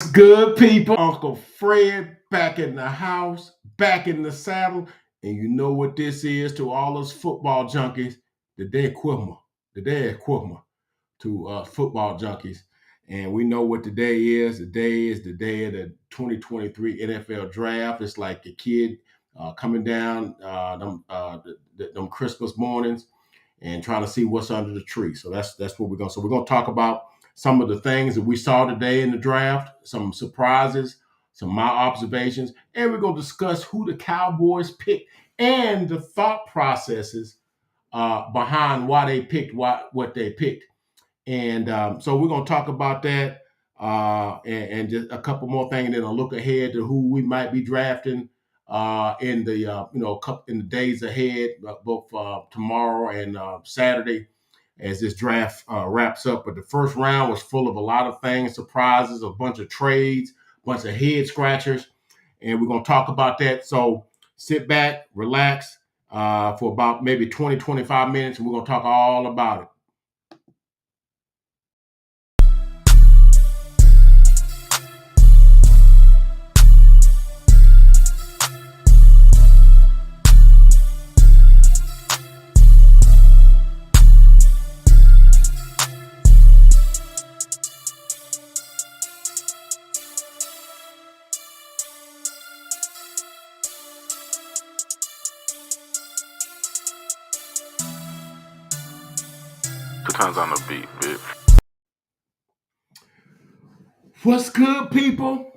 Good people, Uncle Fred back in the house, back in the saddle, and you know what this is to all us football junkies, the day equivalent, the day equivalent to football junkies. And we know what today is. Today is the day of the 2023 NFL draft. It's like a kid coming down them Christmas mornings and trying to see what's under the tree. So that's what we're going. So we're going to talk about some of the things that we saw today in the draft, some surprises, some my observations, and we're going to discuss who the Cowboys picked and the thought processes behind why they picked what they picked. And so we're going to talk about that and just a couple more things, and then a look ahead to who we might be drafting in the in the days ahead, both tomorrow and Saturday, as this draft wraps up. But the first round was full of a lot of things, surprises, a bunch of trades, a bunch of head scratchers, and we're going to talk about that. So sit back, relax for about maybe 20, 25 minutes, and we're going to talk all about it. Two times on the beat, bitch. What's good, people?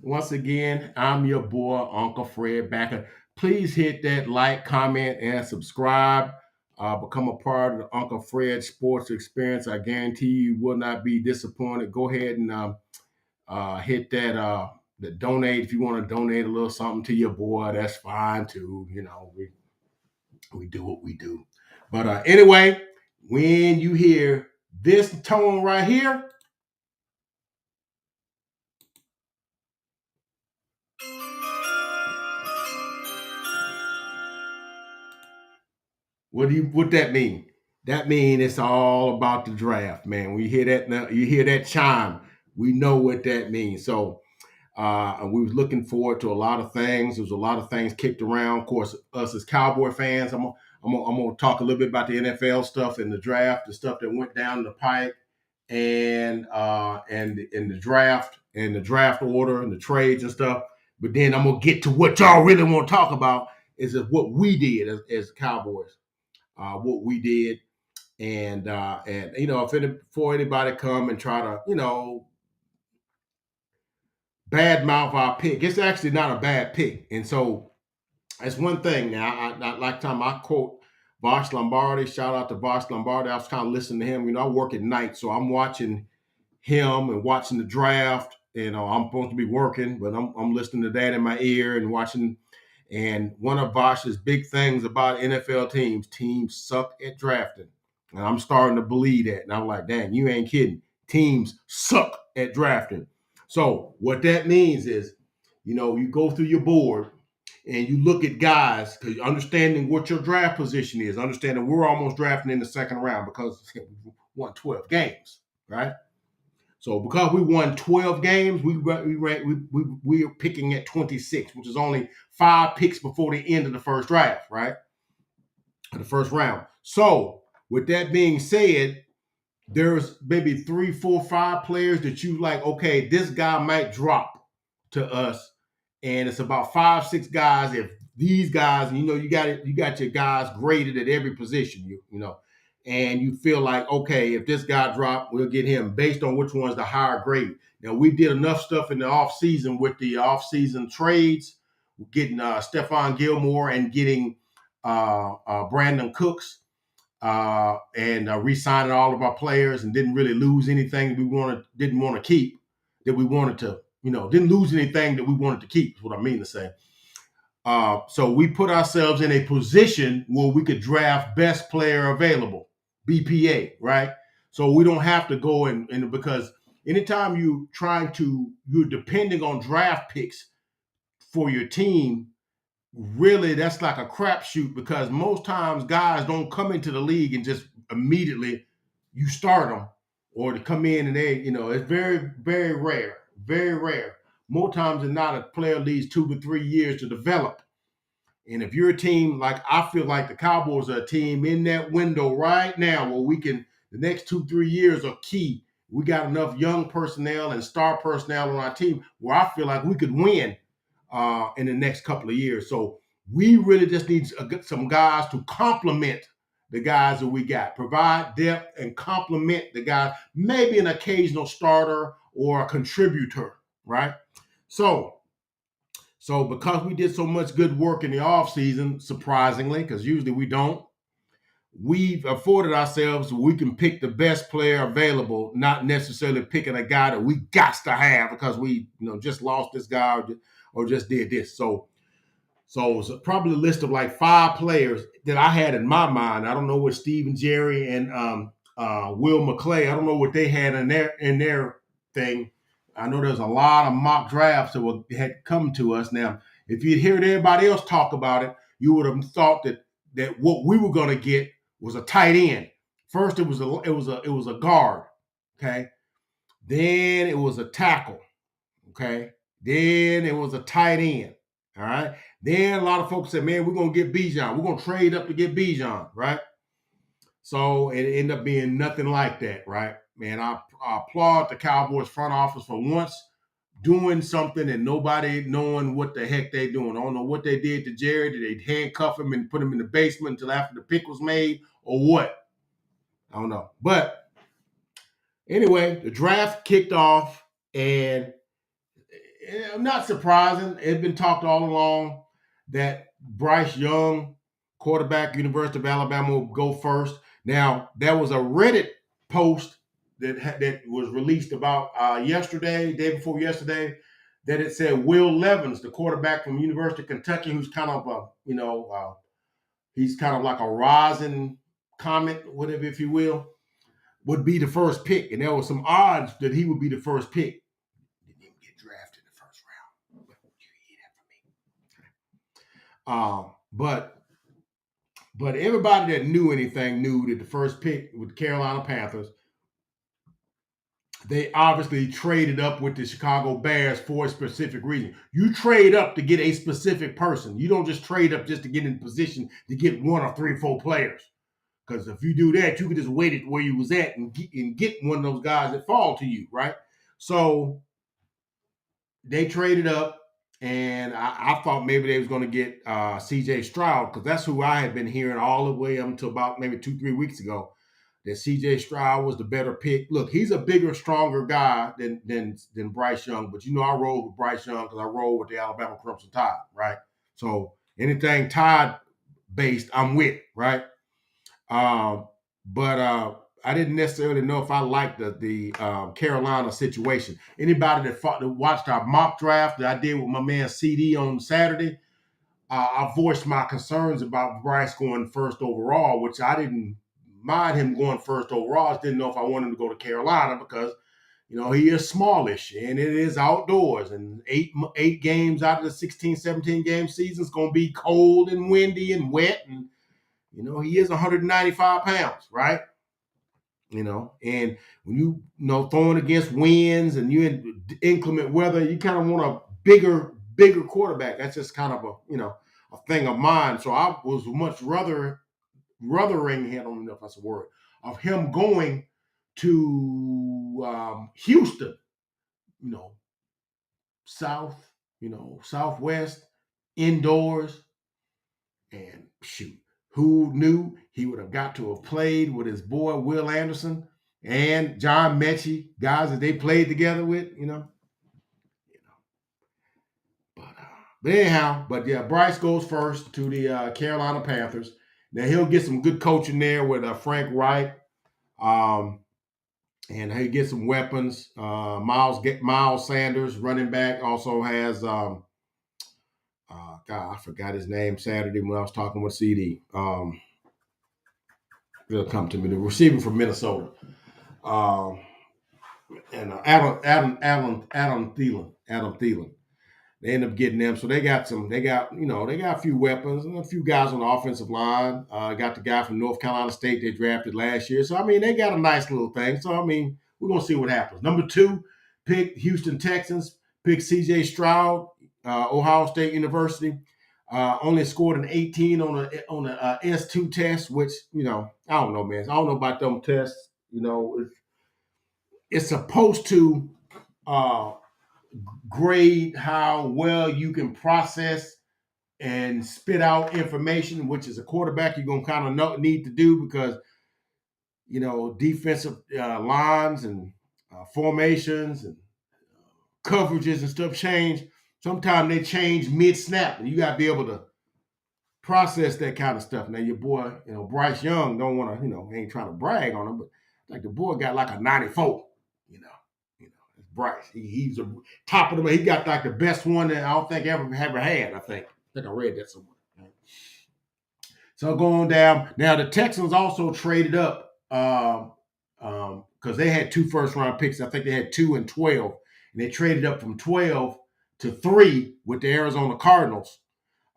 Once again, I'm your boy, Uncle Fred Backer. Please hit that like, comment, and subscribe. Become a part of the Uncle Fred Sports Experience. I guarantee you will not be disappointed. Go ahead and hit the donate if you want to donate a little something to your boy. That's fine too. You know, we do what we do. But anyway, when you hear this tone right here, what that mean? That mean it's all about the draft, man. When you hear that now, you hear that chime, we know what that means. So we was looking forward to a lot of things. There was a lot of things kicked around. Of course, us as Cowboy fans, I'm gonna talk a little bit about the NFL stuff and the draft, the stuff that went down the pipe, and in the draft and the draft order and the trades and stuff. But then I'm gonna get to what y'all really want to talk about is what we did as Cowboys, what we did, and before anybody come and try to bad mouth our pick, it's actually not a bad pick, and so that's one thing. Now, I like time I quote Vosh Lombardi. Shout out to Vosh Lombardi. I was kind of listening to him. I work at night, so I'm watching him and watching the draft. I'm supposed to be working, but I'm listening to that in my ear and watching. And one of Vosh's big things about NFL teams suck at drafting. And I'm starting to believe that. And I'm like, dang, you ain't kidding. Teams suck at drafting. So what that means is, you go through your board and you look at guys, because understanding what your draft position is, understanding we're almost drafting in the second round because we won 12 games, right? So because we won 12 games, we are picking at 26, which is only 5 picks before the end of the first draft, right? The first round. So with that being said, there's maybe 3, 4, 5 players that you like, okay, this guy might drop to us. And it's about 5, 6 guys. If these guys, you got your guys graded at every position, and you feel like, okay, if this guy dropped, we'll get him based on which one's the higher grade. Now, we did enough stuff in the offseason with the offseason trades, getting Stephon Gilmore and getting Brandon Cooks and re-signing all of our players, and didn't really lose anything that didn't want to keep, that we wanted to, didn't lose anything that we wanted to keep, is what I mean to say. So we put ourselves in a position where we could draft best player available, BPA, right? So we don't have to go and because anytime you're depending on draft picks for your team, really that's like a crapshoot, because most times guys don't come into the league and just immediately you start them, or to come in and it's very, very rare. Very rare. More times than not, a player needs 2 to 3 years to develop. And if you're a team, like I feel like the Cowboys are a team in that window right now where we can, the next 2, 3 years are key. We got enough young personnel and star personnel on our team where I feel like we could win in the next couple of years. So we really just need some guys to complement the guys that we got, provide depth and complement the guys, maybe an occasional starter or a contributor, right? So because we did so much good work in the offseason, surprisingly, because usually we don't, we've afforded ourselves we can pick the best player available, not necessarily picking a guy that we got to have because we just lost this guy or just did this. So it was probably a list of like 5 players that I had in my mind. I don't know what Steve and Jerry and Will McClay, I don't know what they had in their thing. I know there's a lot of mock drafts that had come to us. Now, if you'd heard everybody else talk about it, you would have thought that what we were going to get was a tight end. First, it was a guard, okay. Then it was a tackle, okay. Then it was a tight end, all right. Then a lot of folks said, "Man, we're gonna get Bijan. We're gonna trade up to get Bijan," right? So it ended up being nothing like that, right? Man, I applaud the Cowboys front office for once doing something and nobody knowing what the heck they doing. I don't know what they did to Jerry. Did they handcuff him and put him in the basement until after the pick was made or what? I don't know. But anyway, the draft kicked off and not surprising. It's been talked all along that Bryce Young, quarterback, University of Alabama, will go first. Now, there was a Reddit post that was released about day before yesterday, that it said Will Levens, the quarterback from University of Kentucky, who's kind of he's kind of like a rising comet, whatever, if you will, would be the first pick. And there was some odds that he would be the first pick. Didn't even get drafted in the first round. But everybody that knew anything knew that the first pick with the Carolina Panthers, they obviously traded up with the Chicago Bears for a specific reason. You trade up to get a specific person. You don't just trade up just to get in position to get 1 or 3 or 4 players. Because if you do that, you could just wait it where you was at and get one of those guys that fall to you, right? So they traded up, and I thought maybe they was going to get C.J. Stroud, because that's who I had been hearing all the way up until about maybe 2-3 weeks ago, that C.J. Stroud was the better pick. Look, he's a bigger, stronger guy than Bryce Young, but I roll with Bryce Young because I roll with the Alabama Crimson Tide, right? So anything Tide based, I'm with, right? But I didn't necessarily know if I liked the Carolina situation. Anybody that watched our mock draft that I did with my man CD on Saturday, I voiced my concerns about Bryce going first overall, which I didn't mind him going first overall. I just didn't know if I wanted him to go to Carolina because, he is smallish and it is outdoors, and eight games out of the 16, 17 game season is going to be cold and windy and wet, and he is 195 pounds, right? And when you throwing against winds and you in inclement weather, you kind of want a bigger quarterback. That's just kind of a thing of mine. So I was much ruthering him, I don't know if that's a word, of him going to Houston, southwest, indoors, and shoot. Who knew he would have got to have played with his boy Will Anderson and John Mechie, guys that they played together with, But anyhow, yeah, Bryce goes first to the Carolina Panthers. Now he'll get some good coaching there with Frank Reich, and he gets some weapons. Miles Sanders, running back, also has. God, I forgot his name Saturday when I was talking with CD. It'll come to me. The receiver from Minnesota, and Adam Thielen. They end up getting them, so they got a few weapons and a few guys on the offensive line. Got the guy from North Carolina State they drafted last year. So they got a nice little thing. So we're gonna see what happens. Number 2, picked Houston Texans, picked C.J. Stroud, Ohio State University. Only scored an 18 on a S2 test, which, I don't know, man. I don't know about them tests. It's supposed to uh, grade how well you can process and spit out information, which is a quarterback you're going to kind of need to do because, defensive lines and formations and coverages and stuff change. Sometimes they change mid-snap, and you got to be able to process that kind of stuff. Now, your boy, Bryce Young, don't want to, ain't trying to brag on him, but like the boy got like a 94, it's Bryce. He's a top of the, he got like the best one that I don't think ever had, I think I read that somewhere. Right? So going down, now the Texans also traded up because they had 2 first-round picks. I think they had 2 and 12, and they traded up from 12 to 3 with the Arizona Cardinals.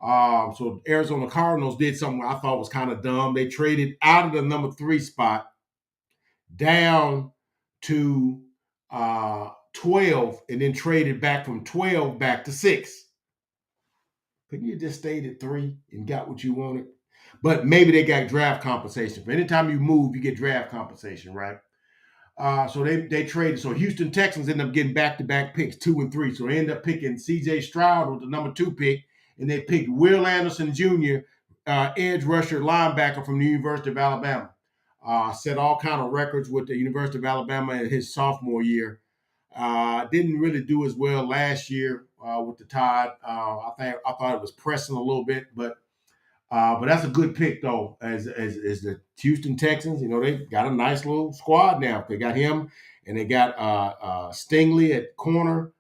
So Arizona Cardinals did something I thought was kind of dumb. They traded out of the number 3 spot down to 12, and then traded back from 12 back to 6. Couldn't you just stayed at 3 and got what you wanted? But maybe they got draft compensation. For anytime you move, you get draft compensation, right? So they traded. So Houston Texans ended up getting back-to-back picks, 2 and 3. So they ended up picking C.J. Stroud with the number 2 pick, and they picked Will Anderson Jr., edge rusher linebacker from the University of Alabama. Set all kind of records with the University of Alabama in his sophomore year. Didn't really do as well last year with the Tide. I thought it was pressing a little bit, but that's a good pick though. As the Houston Texans, they got a nice little squad now. They got him, and they got Stingley at corner.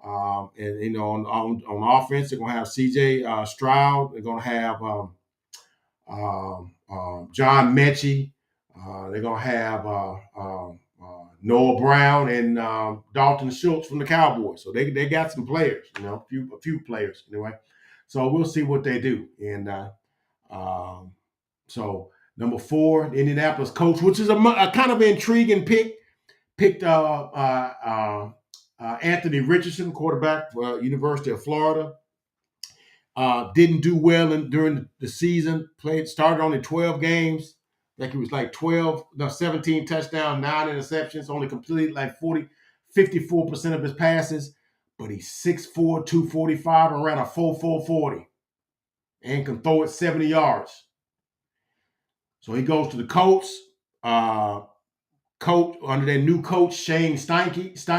And on offense, they're gonna have C.J. Stroud. They're gonna have John Mechie. They're gonna have Noah Brown and Dalton Schultz from the Cowboys. So they got some players, a few players anyway. So we'll see what they do. And so number 4, Indianapolis Colts, which is a kind of intriguing pick. Picked Anthony Richardson, quarterback for University of Florida. Didn't do well during the season. Started only 12 games. Like he was like 17 touchdowns, 9 interceptions, only completed like 54% of his passes. But he's 6'4", 245, and ran a 4.4 40, and can throw it 70 yards. So he goes to the Colts. Coach under their new coach Shane Steichen,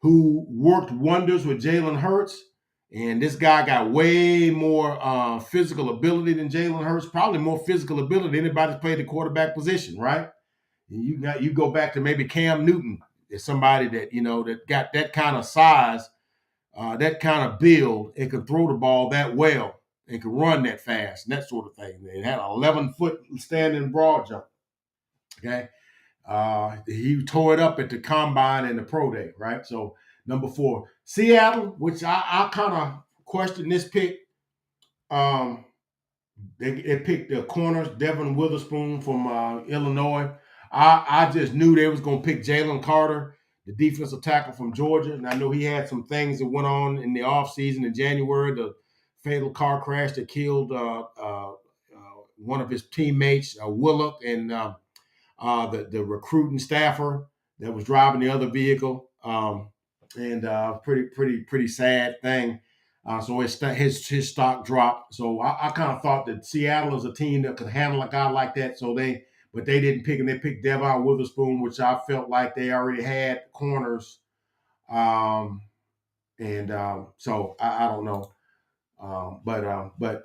who worked wonders with Jalen Hurts. And this guy got way more physical ability than Jalen Hurts, probably more physical ability than anybody's played the quarterback position, right? And you go back to maybe Cam Newton, is somebody that that got that kind of size, that kind of build, and can throw the ball that well and can run that fast and that sort of thing. It had an 11-foot standing broad jump. Okay. He tore it up at the combine and the pro day, right? So number 4, Seattle, which I kind of question this pick. They picked the corners, Devin Witherspoon from Illinois. I just knew they was going to pick Jalen Carter, the defensive tackle from Georgia. And I know he had some things that went on in the offseason in January, the fatal car crash that killed one of his teammates, Willock, and the recruiting staffer that was driving the other vehicle. Pretty sad thing. So his stock dropped. So I kind of thought that Seattle is a team that could handle a guy like that. But they didn't pick him. They picked Devon Witherspoon, which I felt like they already had corners. So I don't know. But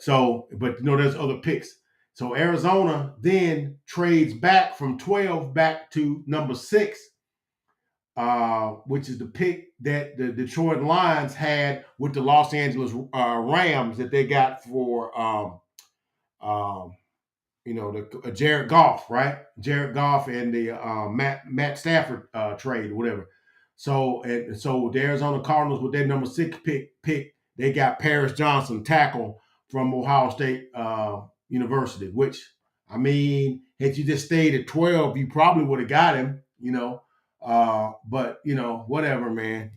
there's other picks. So Arizona then trades back from 12 back to number 6. Which is the pick that the Detroit Lions had with the Los Angeles Rams that they got for, Jared Goff, right? Jared Goff and the Matt Stafford trade, whatever. So the Arizona Cardinals with their number 6 pick, they got Paris Johnson, tackle from Ohio State University. Which, I mean, had you just stayed at 12, you probably would have got him, But whatever, man.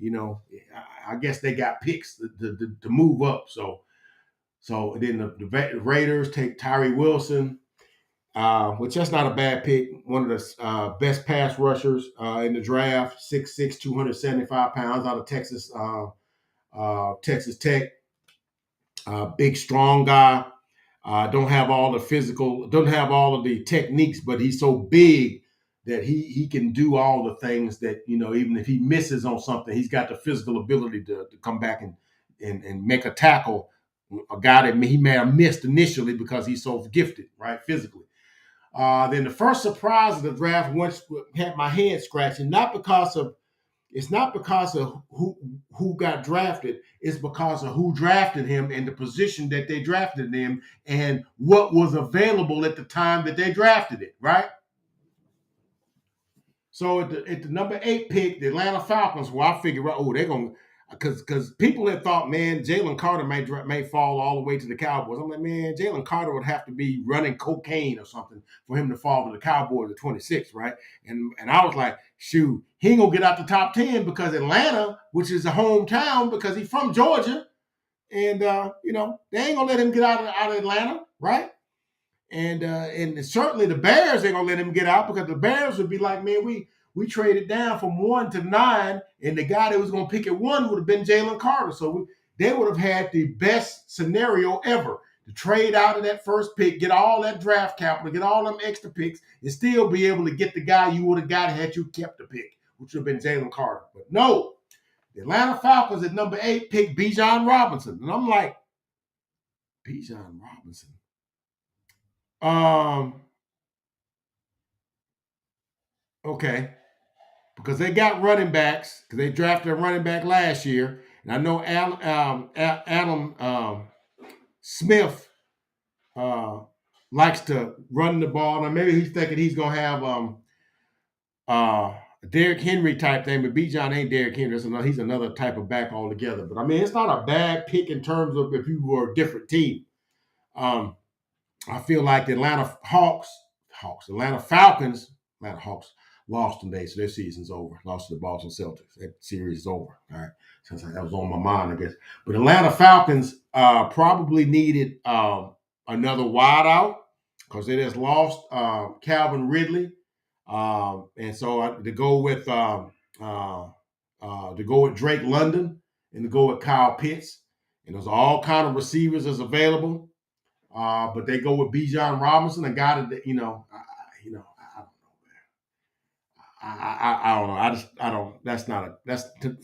I guess they got picks to move up. So then the Raiders take Tyree Wilson, which that's not a bad pick. One of the best pass rushers in the draft, 6'6", 275 pounds out of Texas, Texas Tech. Big, strong guy. Don't have all the physical, don't have all of the techniques, but he's so big that he can do all the things that, even if he misses on something, he's got the physical ability to come back and make a tackle. A guy that he may have missed initially because he's so gifted, right, physically. Then the first surprise of the draft once had my head scratching, it's not because of who got drafted. It's because of who drafted him and the position that they drafted him and what was available at the time that they drafted it, right? So at the number 8 pick, the Atlanta Falcons, well, I figured, oh, they're going to, because people had thought, man, Jalen Carter may fall all the way to the Cowboys. I'm like, man, Jalen Carter would have to be running cocaine or something for him to fall to the Cowboys at 26, right? And I was like, shoot, he ain't going to get out the top 10 because Atlanta, which is a hometown because he's from Georgia, and, they ain't going to let him get out of Atlanta, right? And certainly the Bears ain't gonna let him get out because the Bears would be like, man, we traded down from 1 to 9, and the guy that was gonna pick at 1 would have been Jalen Carter. So they would have had the best scenario ever to trade out of that first pick, get all that draft capital, get all them extra picks, and still be able to get the guy you would have got had you kept the pick, which would have been Jalen Carter. But no, the Atlanta Falcons at number 8 picked Bijan Robinson, and I'm like, Bijan Robinson. Okay, because they got running backs because they drafted a running back last year, and I know Adam Smith likes to run the ball. Now maybe he's thinking he's gonna have a Derrick Henry type thing, but Bijan ain't Derrick Henry. He's another type of back altogether. But I mean, it's not a bad pick in terms of if you were a different team. I feel like the Atlanta Falcons, Atlanta Hawks lost today, so their season's over. Lost to the Boston Celtics. That series is over. All right, since that was on my mind, I guess. But Atlanta Falcons probably needed another wideout because they just lost Calvin Ridley, and so to go with Drake London and to go with Kyle Pitts, and there's all kind of receivers that's available. But they go with Bijan Robinson, a guy that I don't know, man. I don't know. I don't.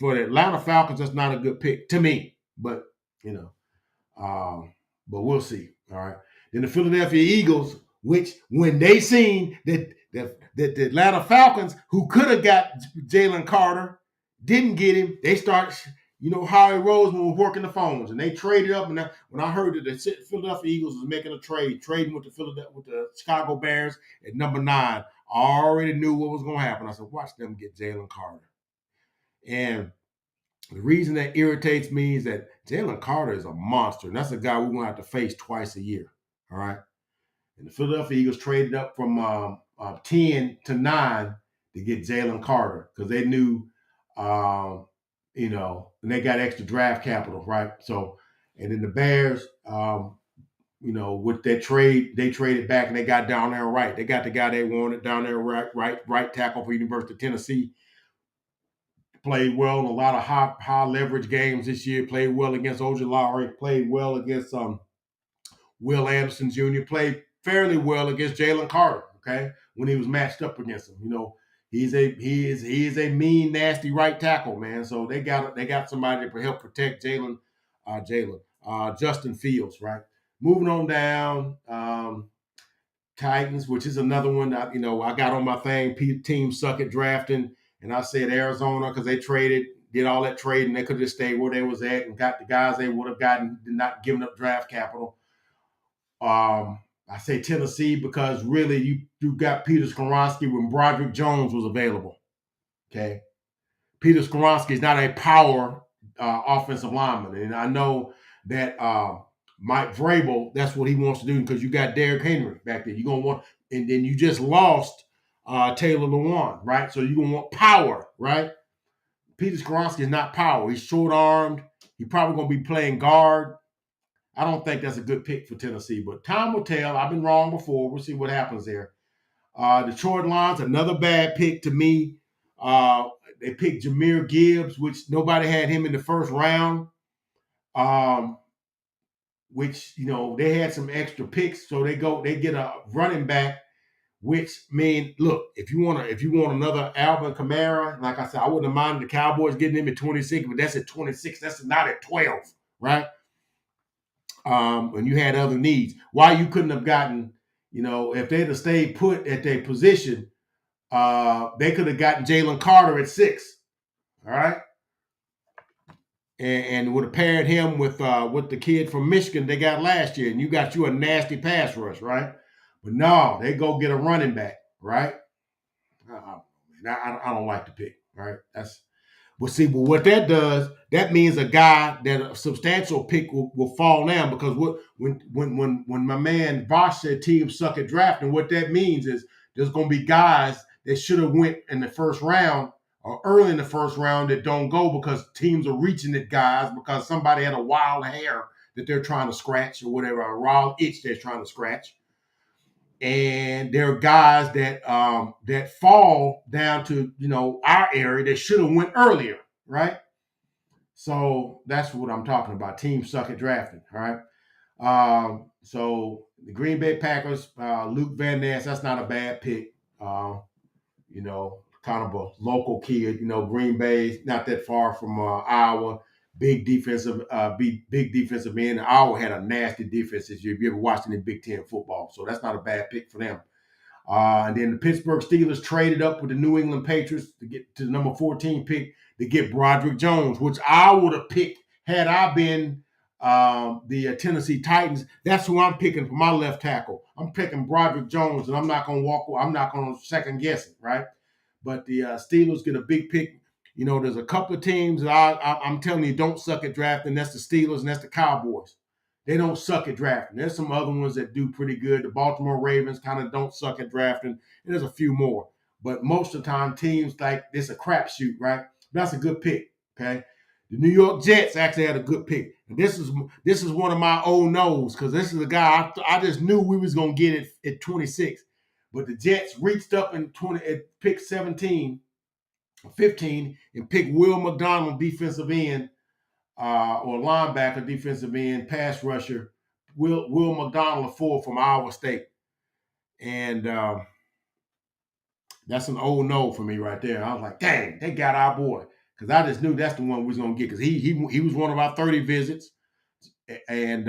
For the Atlanta Falcons. That's not a good pick to me. But but we'll see. All right. Then the Philadelphia Eagles, which when they seen that the Atlanta Falcons, who could have got Jalen Carter, didn't get him, they start. Howie Roseman was working the phones, and they traded up. And when I heard that the Philadelphia Eagles was making a trading with the Chicago Bears at number 9, I already knew what was going to happen. I said, watch them get Jalen Carter. And the reason that irritates me is that Jalen Carter is a monster, and that's a guy we're going to have to face twice a year. All right. And the Philadelphia Eagles traded up from 10 to 9 to get Jalen Carter because they knew. And they got extra draft capital, right? So, and then the Bears, with that trade, they traded back and they got down there right. They got the guy they wanted down there right tackle for University of Tennessee. Played well in a lot of high leverage games this year. Played well against Ojulari. Played well against Will Anderson Jr. Played fairly well against Jalen Carter. Okay, when he was matched up against him, he is a mean, nasty right tackle, man. So they got somebody to help protect Justin Fields, right? Moving on down, Titans, which is another one. I got on my thing. Teams suck at drafting, and I said Arizona because they did all that trading. They could just stay where they was at and got the guys they would have gotten, not giving up draft capital. I say Tennessee because really you got Peter Skoronski when Broderick Jones was available. Okay, Peter Skoronski is not a power offensive lineman, and I know that Mike Vrabel, that's what he wants to do because you got Derrick Henry back there. You're gonna want, and then you just lost Taylor Lewan, right? So you're going to want power, right? Peter Skoronski is not power. He's short-armed. He's probably going to be playing guard. I don't think that's a good pick for Tennessee, but time will tell. I've been wrong before. We'll see what happens there. Detroit Lions, another bad pick to me. They picked Jahmyr Gibbs, which nobody had him in the first round. Which they had some extra picks, so they get a running back. Which look, if you want another Alvin Kamara, like I said, I wouldn't have minded the Cowboys getting him at 26, but that's at 26. That's not at 12, right? And you had other needs. Why you couldn't have gotten, if they'd have stayed put at their position, they could have gotten Jalen Carter at 6, all right, and would have paired him with the kid from Michigan they got last year, and you got a nasty pass rush, right? But no, they go get a running back, right? I don't like the pick, right? But what that does, that means a substantial pick will fall down, because when my man Bosch said teams suck at drafting, what that means is there's going to be guys that should have went in the first round or early in the first round that don't go because teams are reaching at guys because somebody had a wild hair that they're trying to scratch or whatever, a wild itch they're trying to scratch. And there are guys that fall down to our area that should have went earlier, right? So that's what I'm talking about. Teams suck at drafting, all right? So the Green Bay Packers, Luke Van Ness, that's not a bad pick. Kind of a local kid. Green Bay, not that far from Iowa. Big defensive man. Iowa had a nasty defense this year. If you ever watched any Big Ten football, so that's not a bad pick for them. And then the Pittsburgh Steelers traded up with the New England Patriots to get to the number 14 pick to get Broderick Jones, which I would have picked had I been the Tennessee Titans. That's who I'm picking for my left tackle. I'm picking Broderick Jones, and I'm not going to second guess it, right? But the Steelers get a big pick. There's a couple of teams that I'm telling you don't suck at drafting. That's the Steelers and that's the Cowboys. They don't suck at drafting. There's some other ones that do pretty good. The Baltimore Ravens kind of don't suck at drafting. And there's a few more. But most of the time, teams like this a crapshoot, right? That's a good pick, okay? The New York Jets actually had a good pick. And this is one of my old no's, because this is a guy I just knew we was going to get it at 26. But the Jets reached up at pick 17, 15, and picked Will McDonald, defensive end, or linebacker, defensive end, pass rusher. Will McDonald, a 4 from Iowa State. And that's an old no for me right there. I was like, dang, they got our boy. Because I just knew that's the one we was going to get, because he was one of our 30 visits. And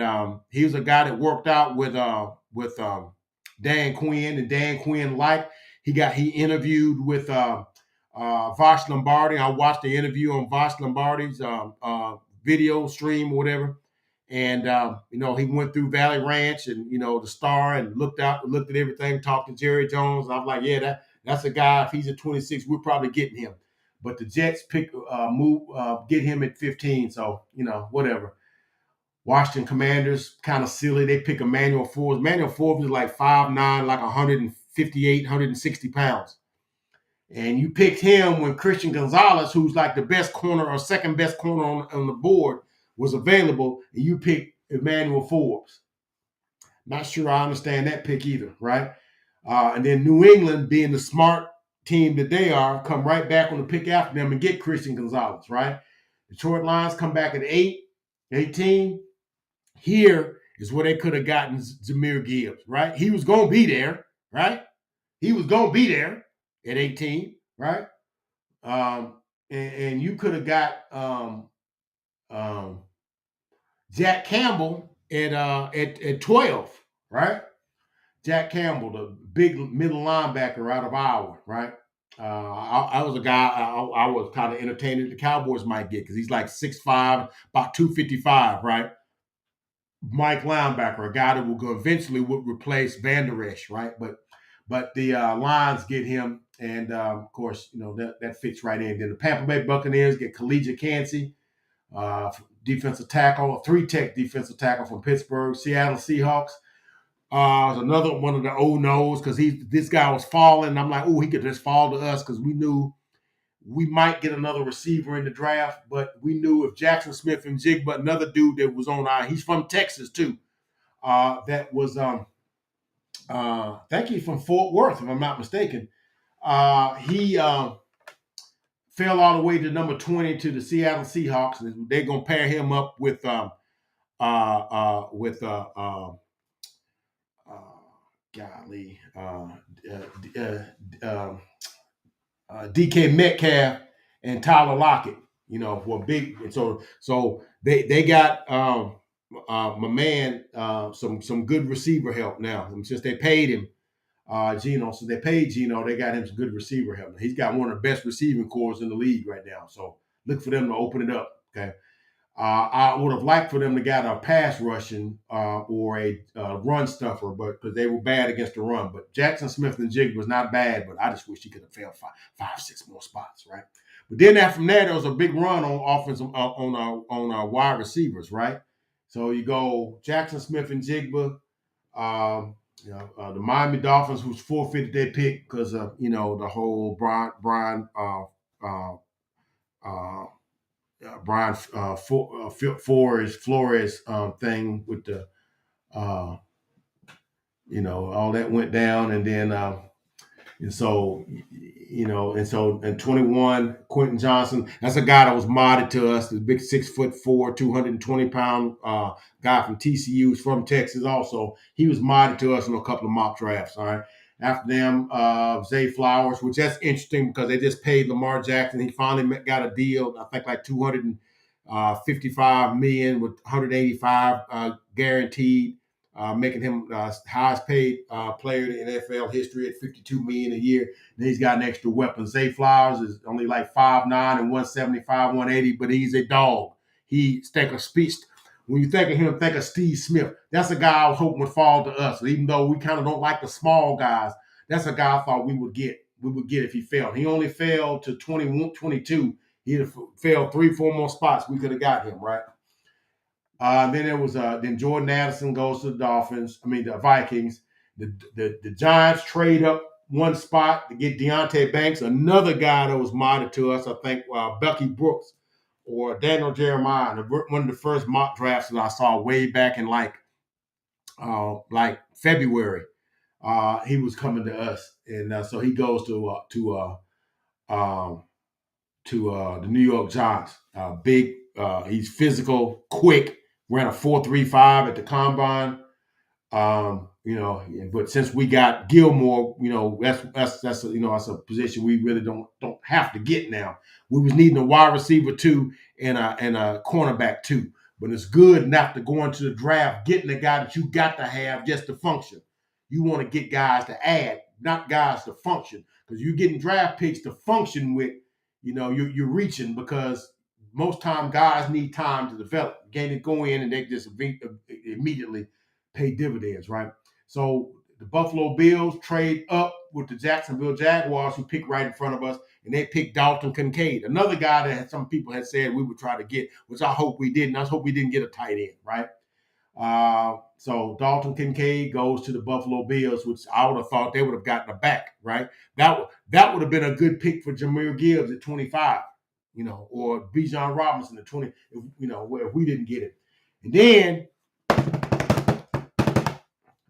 he was a guy that worked out with Dan Quinn, and Dan Quinn he interviewed with Vosh Lombardi. I watched the interview on Vosh Lombardi's video stream or whatever. And he went through Valley Ranch and the Star, and looked at everything, talked to Jerry Jones. And I was like, yeah, that's a guy. If he's at 26, we're probably getting him. But the Jets get him at 15. So whatever. Washington Commanders, kind of silly. They pick Emmanuel Forbes. Emmanuel Forbes is like 5'9", like 158, 160 pounds. And you picked him when Christian Gonzalez, who's like the best corner or second best corner on the board, was available, and you picked Emmanuel Forbes. Not sure I understand that pick either, right? And then New England, being the smart team that they are, come right back on the pick after them and get Christian Gonzalez, right? Detroit Lions come back at 18. Here is where they could have gotten Jahmyr Gibbs, right? He was going to be there, right? He was going to be there at 18, right? And you could have got Jack Campbell at 12, right? Jack Campbell, the big middle linebacker out of Iowa, right? I was a guy I was kind of entertained that the Cowboys might get, because he's like 6'5", about 255, right? Mike linebacker, a guy that will eventually would replace Van Der Esch, right? But the Lions get him, and of course, that fits right in. Then the Tampa Bay Buccaneers get Khalija Kancey, defensive tackle, a 3-tech defensive tackle from Pittsburgh. Seattle Seahawks Another one of the old knows because this guy was falling. I'm like, oh, he could just fall to us because we knew we might get another receiver in the draft, but we knew if Jackson Smith and Jigba, another dude that was on he's from Texas too. That was I think he's from Fort Worth, if I'm not mistaken. He fell all the way to number 20 to the Seattle Seahawks, and they're gonna pair him up with with golly, DK Metcalf and Tyler Lockett. You know, for a big, and so they got my man some good receiver help now. And since they paid him, Geno, so they paid Geno, they got him some good receiver help. He's got one of the best receiving cores in the league right now. So look for them to open it up. Okay. I would have liked for them to get a pass rushing or a run stuffer, but because they were bad against the run. But Jackson Smith and Jig was not bad, but I just wish he could have failed five, 6 more spots, right? But then from there was a big run on offensive on our wide receivers, right? So you go Jackson Smith and Jigba. The Miami Dolphins, who's forfeited their pick because of the whole Brian Flores thing with the all that went down, and then and so in 21, Quentin Johnson, that's a guy that was modded to us, the big 6'4", 220-pound guy from TCU, from Texas. Also, he was modded to us in a couple of mock drafts. All right. After them, Zay Flowers, which that's interesting because they just paid Lamar Jackson. He finally got a deal, I think like $255 million with 185 guaranteed, making him highest paid player in NFL history at $52 million a year. Then he's got an extra weapon. Zay Flowers is only like 5'9" and 175, 180, but he's a dog. He think of speech. When you think of him, think of Steve Smith. That's a guy I was hoping would fall to us. Even though we kind of don't like the small guys, that's a guy I thought we would get. We would get if he fell. He only fell to 21, 22. He'd have failed 3-4 more spots. We could have got him, right? Then there was then Jordan Addison goes to the Dolphins. I mean the Vikings. The Giants trade up one spot to get Deonte Banks, another guy that was modded to us. I think Bucky Brooks or Daniel Jeremiah, one of the first mock drafts that I saw way back in like February. He was coming to us, and so he goes to the New York Giants. Big, he's physical, quick. Ran a 4.35 at the combine. But since we got Gilmore, that's a position we really don't have to get now. We was needing a wide receiver too and a cornerback too. But it's good not to go into the draft getting a guy that you got to have just to function. You want to get guys to add, not guys to function, because you're getting draft picks to function with. You're reaching because most time guys need time to develop. You can't go in and they just immediately pay dividends, right? So the Buffalo Bills trade up with the Jacksonville Jaguars, who pick right in front of us, and they picked Dalton Kincaid, another guy that some people had said we would try to get, which I hope we didn't. I hope we didn't get a tight end, right? So Dalton Kincaid goes to the Buffalo Bills, which I would have thought they would have gotten a back, right? That would have been a good pick for Jahmyr Gibbs at 25, or Bijan Robinson at 20, if we didn't get it. And then I'm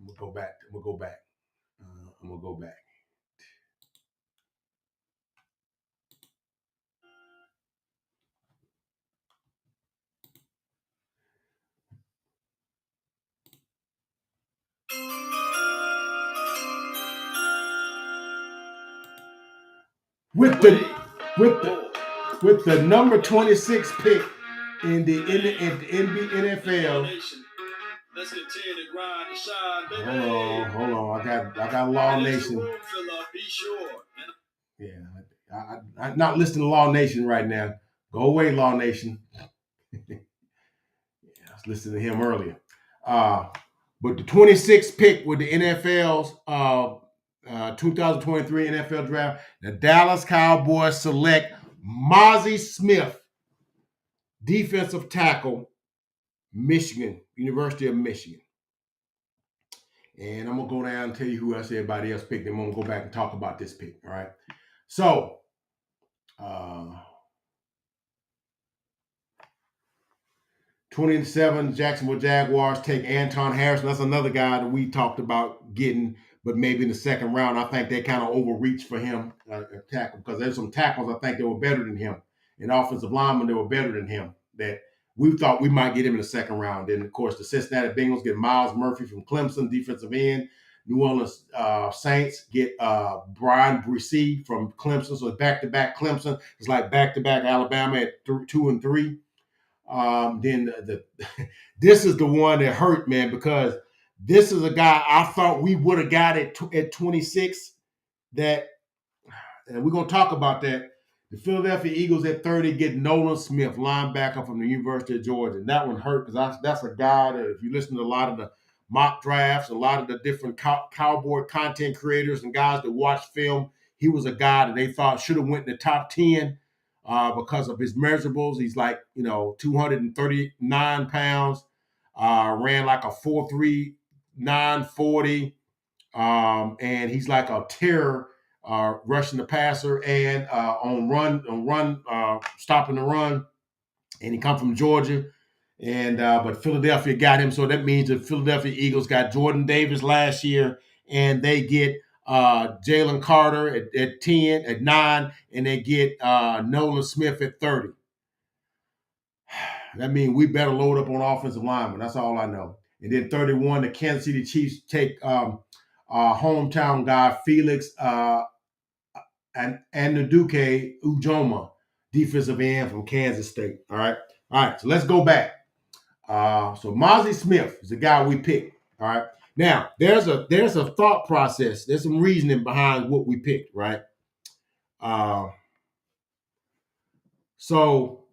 gonna go back. With the number 26 pick in the NFL. Let's continue to grind and shine, baby. Hold on. I got Law Nation. Be sure. Yeah, I'm not listening to Law Nation right now. Go away, Law Nation. I was listening to him earlier. But the 26th pick with the NFL's 2023 NFL draft, the Dallas Cowboys select Mozzie Smith, defensive tackle, Michigan, University of Michigan. And I'm gonna go down and tell you who else everybody else picked. Then I'm gonna go back and talk about this pick. All right. So 27, Jacksonville Jaguars take Anton Harrison. That's another guy that we talked about getting, but maybe in the second round. I think they kind of overreached for him, tackle, because there's some tackles I think they were better than him. And offensive linemen, they were better than him. That we thought we might get him in the second round. Then, of course, the Cincinnati Bengals get Miles Murphy from Clemson, defensive end. New Orleans Saints get Brian Bresee from Clemson. So it's back-to-back Clemson. It's like back-to-back Alabama at 2 and 3. Then this is the one that hurt, man, because this is a guy I thought we would have got at 26. That, and we're gonna talk about that. The Philadelphia Eagles at 30 get Nolan Smith, linebacker from the University of Georgia. And that one hurt because that's a guy that, if you listen to a lot of the mock drafts, a lot of the different cowboy content creators and guys that watch film, he was a guy that they thought should have went in the top 10 because of his measurables. He's like, 239 pounds, ran like a 4.3 940, and he's like a terror rushing the passer and stopping the run. And he come from Georgia. And but Philadelphia got him, so that means the Philadelphia Eagles got Jordan Davis last year, and they get Jalen Carter at 10, at 9, and they get Nolan Smith at 30. That means we better load up on offensive linemen. That's all I know. And then 31, the Kansas City Chiefs take hometown guy Felix and Nduke Ujoma, defensive end from Kansas State. All right. So let's go back. So Mozzie Smith is the guy we picked. All right. Now there's a thought process. There's some reasoning behind what we picked. Right. So,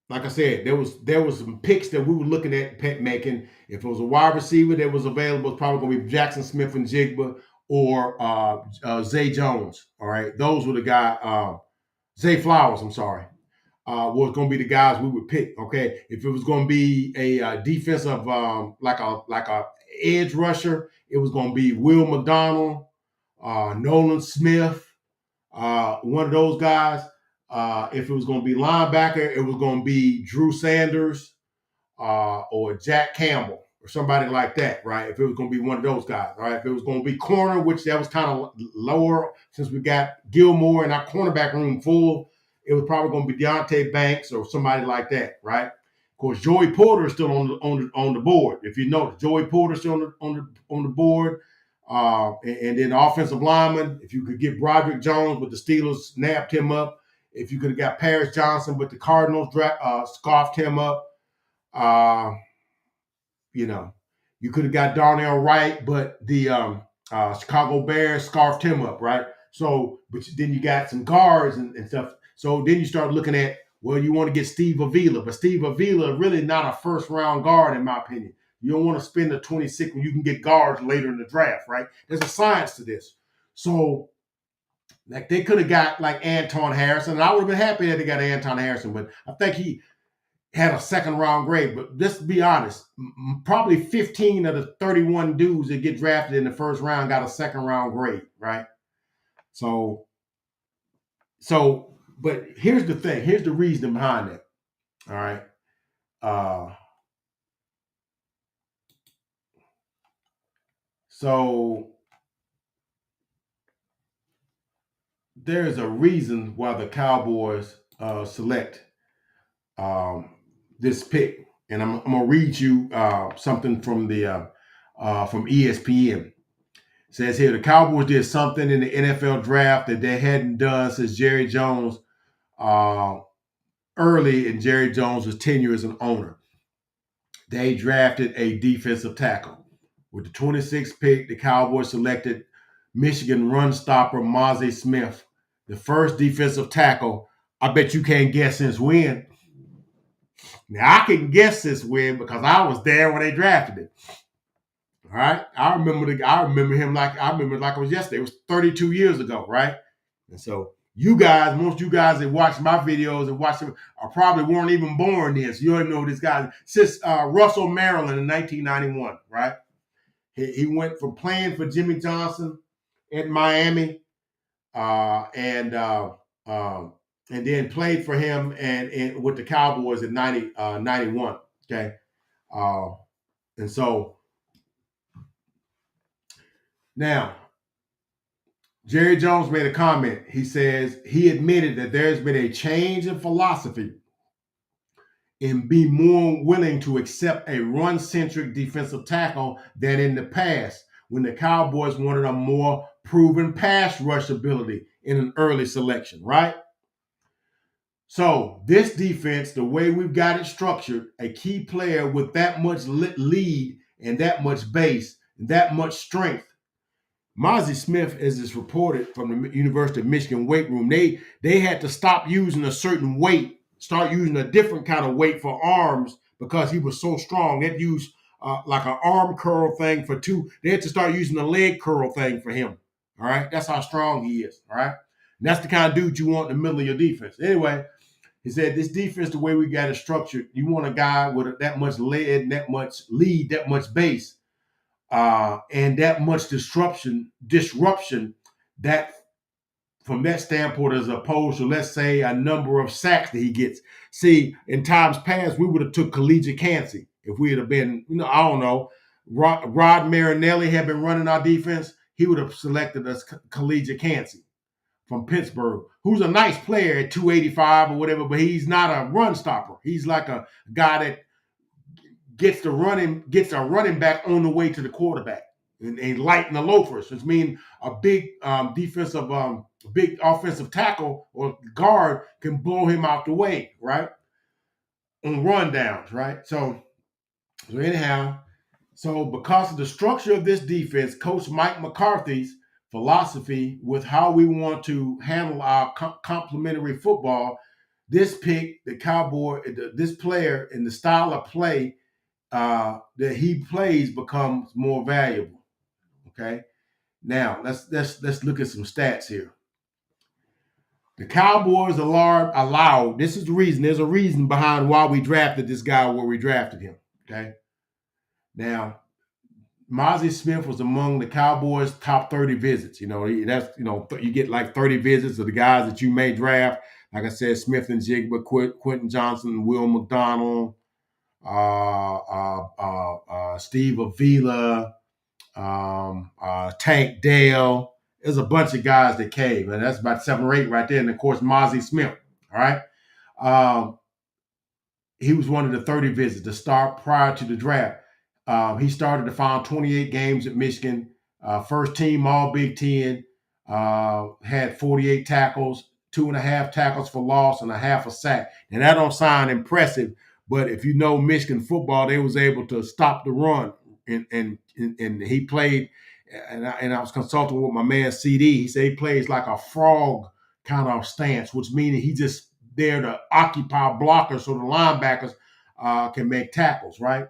like I said, there was some picks that we were looking at making. If it was a wide receiver that was available, it's probably going to be Jackson Smith and Jigba or Zay Jones. All right. Those were the guy. Zay Flowers. I'm sorry. Was going to be the guys we would pick. Okay, if it was going to be a defensive like a edge rusher, it was going to be Will McDonald, Nolan Smith, one of those guys. If it was going to be linebacker, it was going to be Drew Sanders or Jack Campbell or somebody like that, right? If it was going to be one of those guys, all right. If it was going to be corner, which that was kind of lower since we got Gilmore and our cornerback room full, it was probably going to be Deontay Banks or somebody like that, right? Of course, Joey Porter is still on the board. If you notice, Joey Porter is still on the board. And then the offensive lineman, if you could get Broderick Jones, but the Steelers snapped him up. If you could have got Paris Johnson, but the Cardinals scoffed him up. You could have got Darnell Wright, but the Chicago Bears scarfed him up, right? So, but then you got some guards and stuff. So then you start looking at, well, you want to get Steve Avila, but Steve Avila really not a first-round guard, in my opinion. You don't want to spend the 26 when you can get guards later in the draft, right? There's a science to this. So, like, they could have got like Anton Harrison, and I would have been happy that they got Anton Harrison, but I think he had a second-round grade. But let's be honest, probably 15 of the 31 dudes that get drafted in the first round got a second-round grade, right? So, but here's the thing. Here's the reason behind it. All right. So there's a reason why the Cowboys select this pick, and I'm gonna read you something from the from ESPN. It says here the Cowboys did something in the NFL draft that they hadn't done since Jerry Jones. Early in Jerry Jones' tenure as an owner, they drafted a defensive tackle. With the 26th pick, the Cowboys selected Michigan run stopper Mozzie Smith, the first defensive tackle. I bet you can't guess since when. Now I can guess since when because I was there when they drafted it. All right, I remember him like it was yesterday. It was 32 years ago, right? And so most of you guys that watch my videos and watch them probably weren't even born then. So you already know this guy since Russell, Maryland in 1991, right? He went from playing for Jimmy Johnson at Miami, uh, and uh, uh, and then played for him and with the Cowboys in 91. Okay, uh, and so now Jerry Jones made a comment. He says he admitted that there's been a change in philosophy and be more willing to accept a run-centric defensive tackle than in the past when the Cowboys wanted a more proven pass rush ability in an early selection, right? So this defense, the way we've got it structured, a key player with that much lead and that much base and that much strength. Mozzie Smith, as is reported from the University of Michigan weight room, they had to stop using a certain weight, start using a different kind of weight for arms because he was so strong. They'd use like an arm curl thing for two. They had to start using a leg curl thing for him. All right, that's how strong he is. All right, and that's the kind of dude you want in the middle of your defense. Anyway, he said this defense, the way we got it structured, you want a guy with that much lead, that much lead, that much base and that much disruption that from that standpoint, as opposed to let's say a number of sacks that he gets. See, in times past, we would have took collegiate Cansey if we had been, I don't know, Rod Marinelli had been running our defense. He would have selected us collegiate Cansey from Pittsburgh, who's a nice player at 285 or whatever, but he's not a run stopper. He's like a guy that gets a running back on the way to the quarterback and lighten the loafers, which means a big big offensive tackle or guard can blow him out the way, right? On run downs, right? So anyhow, so because of the structure of this defense, Coach Mike McCarthy's philosophy with how we want to handle our complementary football, this pick, this player and the style of play that he plays becomes more valuable. Okay. Now let's look at some stats here. The Cowboys allowed. This is the reason. There's a reason behind why we drafted this guy where we drafted him. Okay. Now, Mozzie Smith was among the Cowboys' top 30 visits. You get like 30 visits of the guys that you may draft. Like I said, Smith and Jigba, Quentin Johnson, Will McDonald, Steve Avila, Tank Dale. There's a bunch of guys that came, and that's about 7 or 8 right there. And of course, Mozzie Smith. All right. He was one of the 30 visits to start prior to the draft. He started the final 28 games at Michigan, first team All Big Ten, had 48 tackles, 2.5 tackles for loss, and a half a sack. And that don't sound impressive, but if you know Michigan football, they was able to stop the run. And he played, and I was consulting with my man CD. He said he plays like a frog kind of stance, which means he just there to occupy blockers so the linebackers can make tackles, right?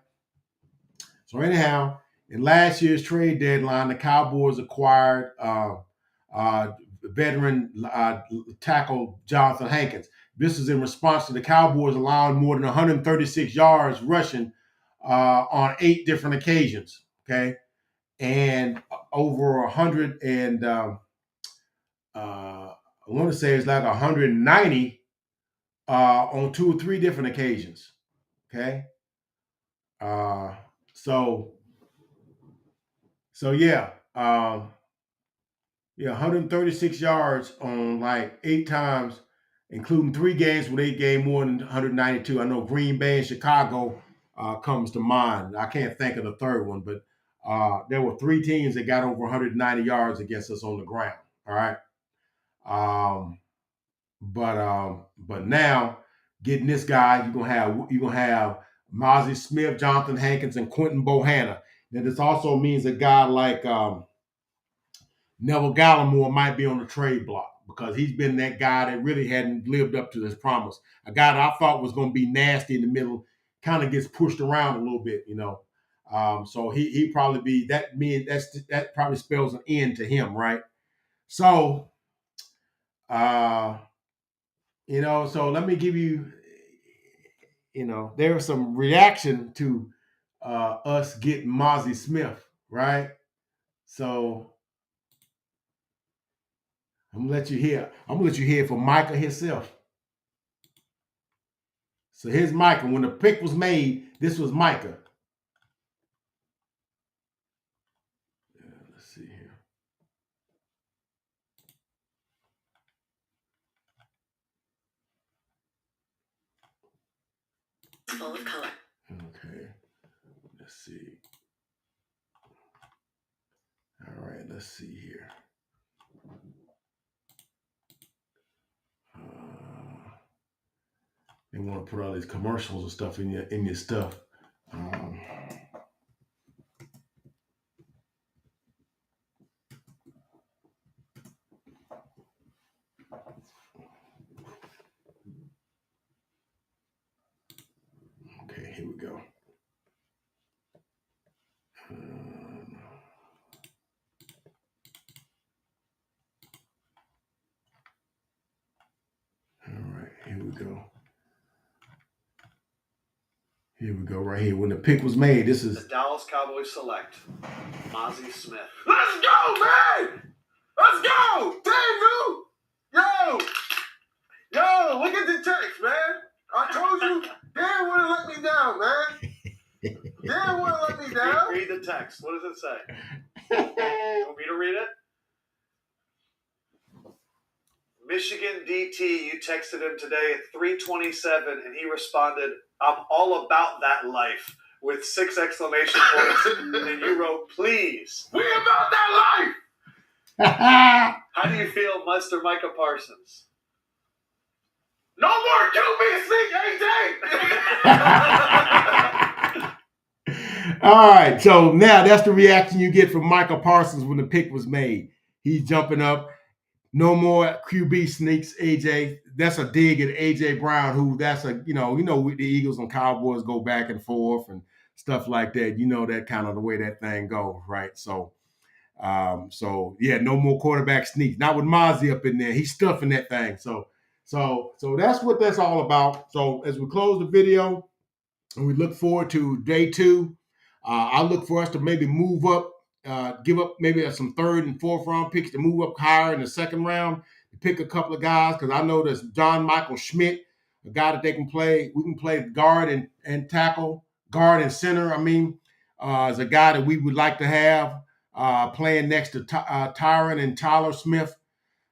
So anyhow, in last year's trade deadline, the Cowboys acquired veteran tackle Jonathan Hankins. This is in response to the Cowboys allowing more than 136 yards rushing on 8 different occasions. Okay, and over 100 and I want to say it's like 190 on 2 or 3 different occasions. Okay, so yeah, 136 yards on like 8 times, including 3 games where they gave more than 192. I know Green Bay and Chicago comes to mind. I can't think of the third one, but there were 3 teams that got over 190 yards against us on the ground. All right. But now getting this guy, you're gonna have Mozzie Smith, Jonathan Hankins, and Quentin Bohanna. Now this also means a guy like Neville Gallimore might be on the trade block because he's been that guy that really hadn't lived up to his promise. A guy that I thought was going to be nasty in the middle, kind of gets pushed around a little bit, So he probably be that. That probably spells an end to him, right? So, so let me give you, there's some reaction to us getting Mozzie Smith, right? So I'm gonna let you hear. I'm gonna let you hear from Micah himself. So here's Micah. When the pick was made, this was Micah. Let's see here. Full of color. Okay. Let's see. All right. Let's see here. They want to put all these commercials and stuff in your stuff. Okay, here we go. All right, here we go. Here we go, right here. When the pick was made, this is the Dallas Cowboys select Mozzie Smith. Let's go, man! Let's go! Damn, dude! Yo, look at the text, man. I told you, Dan wouldn't let me down, man. Dan wouldn't let me down. Read the text. What does it say? You want me to read it? Michigan DT, you texted him today at 3:27, and he responded, "I'm all about that life," with 6 exclamation points. And then you wrote, "Please. We about that life." How do you feel, Mr. Micah Parsons? No more QB sneak, AJ. All right, so now that's the reaction you get from Micah Parsons when the pick was made. He's jumping up. No more QB sneaks, AJ. That's a dig at AJ Brown, who that's a, the Eagles and Cowboys go back and forth and stuff like that. You know that kind of the way that thing goes, right? So yeah, no more quarterback sneaks. Not with Mozzie up in there. He's stuffing that thing. So that's what that's all about. So as we close the video and we look forward to day 2, I look for us to maybe move up. Give up maybe some 3rd and 4th round picks to move up higher in the 2nd round, to pick a couple of guys, because I know there's John Michael Schmidt, a guy that they can play. We can play guard and tackle, guard and center. I mean, is a guy that we would like to have playing next to Tyron and Tyler Smith.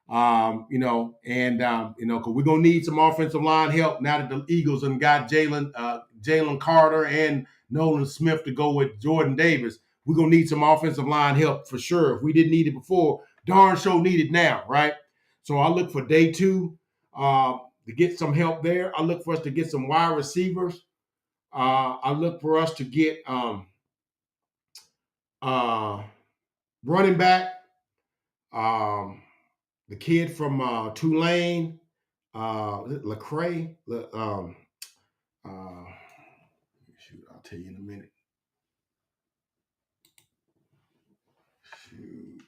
Because we're gonna need some offensive line help now that the Eagles have got Jalen Carter and Nolan Smith to go with Jordan Davis. We're going to need some offensive line help for sure. If we didn't need it before, darn sure need it now, right? So I look for day 2 to get some help there. I look for us to get some wide receivers. I look for us to get running back. The kid from Tulane, Lecrae. Shoot, I'll tell you in a minute. Shoot.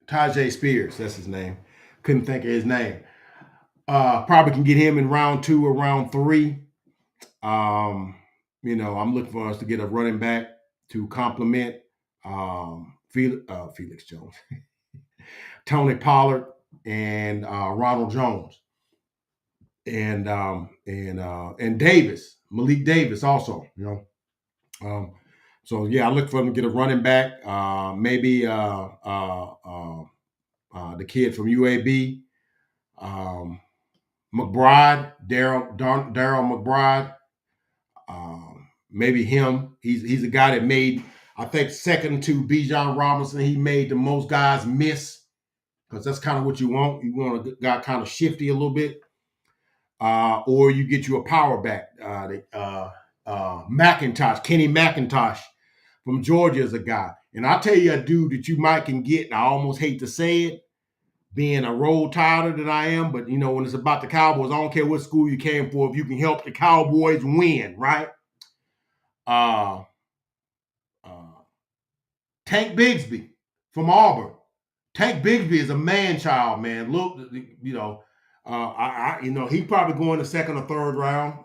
Tajay Spears, that's his name. Couldn't think of his name. Probably can get him in round 2 or round 3. I'm looking for us to get a running back to complement Felix Jones, Tony Pollard, and Ronald Jones, and Davis, Malik Davis also. So yeah, I look for them to get a running back, maybe the kid from UAB, McBride, Daryl McBride. Maybe him. He's a guy that made, I think, second to Bijan Robinson. He made the most guys miss, because that's kind of what you want. You want a guy kind of shifty a little bit, or you get you a power back. McIntosh, Kenny McIntosh from Georgia is a guy. And I'll tell you a dude that you might can get, and I almost hate to say it, being a roll tighter than I am, but when it's about the Cowboys, I don't care what school you came for. If you can help the Cowboys win, right? Tank Bigsby from Auburn. Tank Bigsby is a man child, man. Look, he probably going the second or third round,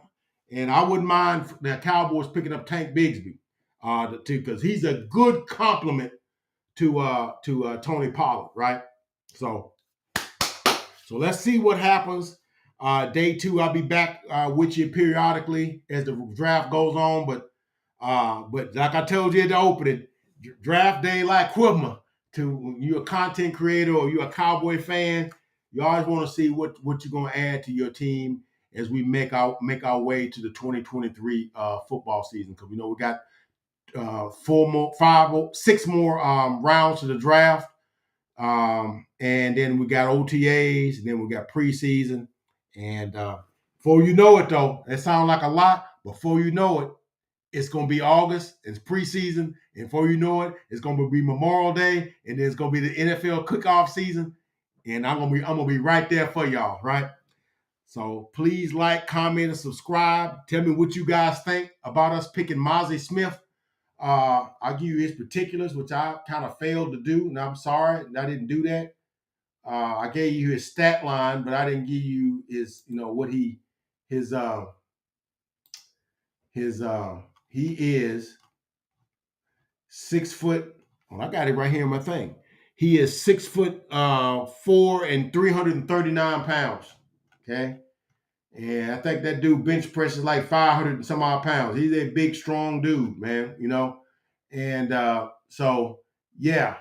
and I wouldn't mind the Cowboys picking up Tank Bigsby, because he's a good complement to Tony Pollard, right? So let's see what happens. Day 2, I'll be back with you periodically as the draft goes on, but like I told you at the opening, draft day like Quibma. To you're a content creator or you're a Cowboy fan, you always want to see what you're going to add to your team as we make our way to the 2023 football season. Because we got 6 more rounds to the draft, and then we got OTAs, and then we got preseason, and before you know it, though, it sounds like a lot. Before you know it, it's going to be August. It's preseason. And before you know it, it's going to be Memorial Day. And then it's going to be the NFL kickoff season. And I'm going to be right there for y'all, right? So please like, comment, and subscribe. Tell me what you guys think about us picking Mazi Smith. I'll give you his particulars, which I kind of failed to do. And I'm sorry I didn't do that. I gave you his stat line, but I didn't give you his, he is 6 foot. Well, I got it right here in my thing. He is 6'4" and 339 pounds. Okay. And I think that dude bench press is like 500 and some odd pounds. He's a big, strong dude, man, And so, yeah,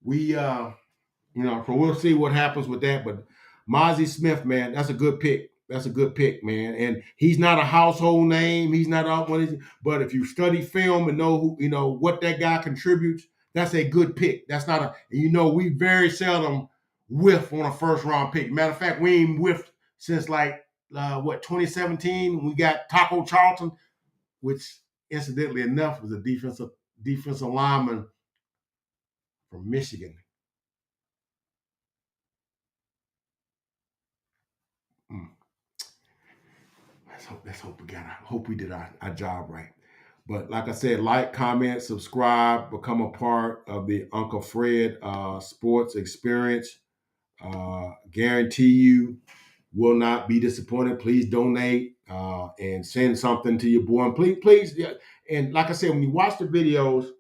so we'll see what happens with that. But Mazi Smith, man, that's a good pick. That's a good pick, man. And he's not a household name. He's not out one. But if you study film and know what that guy contributes, that's a good pick. That's not we very seldom whiff on a first round pick. Matter of fact, we ain't whiffed since 2017. We got Taco Charlton, which incidentally enough was a defensive lineman from Michigan. Let's hope we did our job right. But like I said, like, comment, subscribe, become a part of the Uncle Fred sports experience. Guarantee you will not be disappointed. Please donate and send something to your boy. And please, yeah. And like I said, when you watch the videos,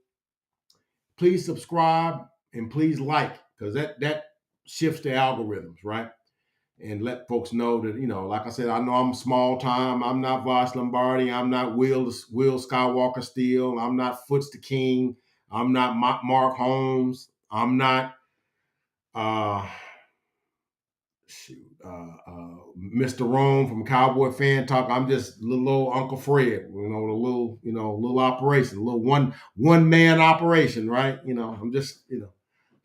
please subscribe and please like, because that shifts the algorithms, right? And let folks know that, like I said, I know I'm small time. I'm not Vosh Lombardi. I'm not Will Skywalker Steele. I'm not Foots the King. I'm not Mark Holmes. I'm not Mr. Rome from Cowboy Fan Talk. I'm just little old Uncle Fred, little operation, a little one man operation, right? I'm just,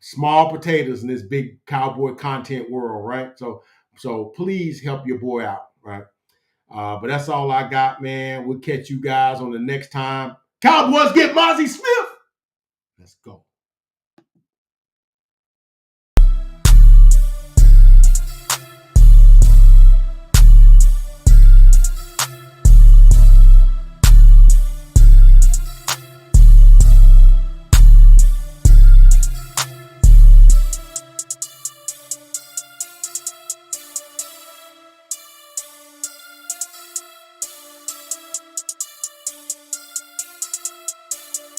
small potatoes in this big Cowboy content world, right? So please help your boy out, right? But that's all I got, man. We'll catch you guys on the next time. Cowboys get Mazi Smith. Let's go.